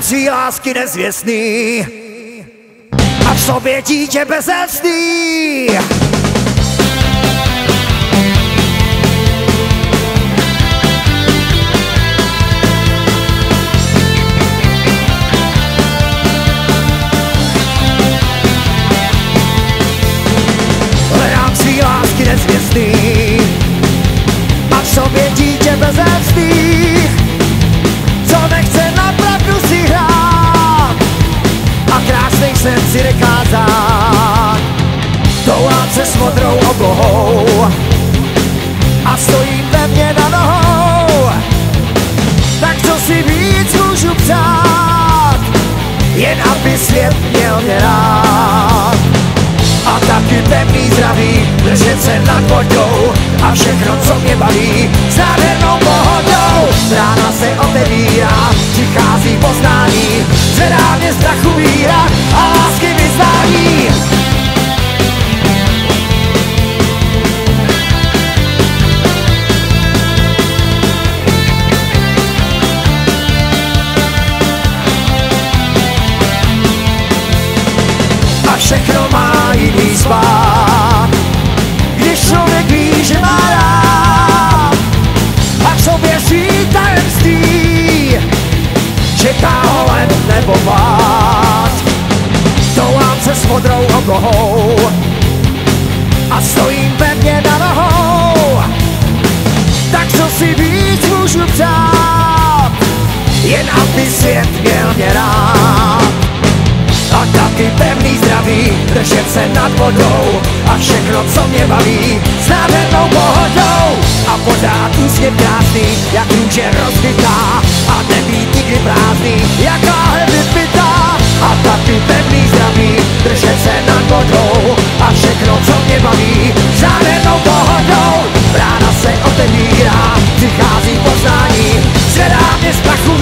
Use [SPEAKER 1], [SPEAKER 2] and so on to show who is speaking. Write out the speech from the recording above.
[SPEAKER 1] rámci lásky nezvěstný a v sobě dítě bezecný. Lásky nezvěstný a v sobě dítě bezecný, co nechce na pravdu si hrát a krásnej sen si nekázat. Toulám se s modrou oblohou a stojím pevně na nohou, tak co si víc můžu přát, jen aby svět měl mě rád. A taky pevný zdraví, držet se nad vodou a všechno, co mě baví, s nádhernou pohodou. Rána se otevírá, přichází poznání, zvedá mě strachu víra a lásky vyznání. A všechno má jiný spát, když člověk ví, že má rád a v sobě svý tajemství čeká ho len nebo pád. Toulám se s modrou oblohou a stojím pevně na nohou, tak co si víc můžu přát, jen aby svět měl mě rád. A taky pevný zdraví, držet se nad vodou a všechno, co mě baví, s nádhernou pohodou. A pořád úsměv krásný, jak růže rozkvitá a nebýt nikdy prázdný, jak láhev vypitá. A taky pevný zdraví, držet se nad vodou a všechno, co mě baví, s nádhernou pohodou. Rána se otevírá, přichází poznání, zvedá mě z prachu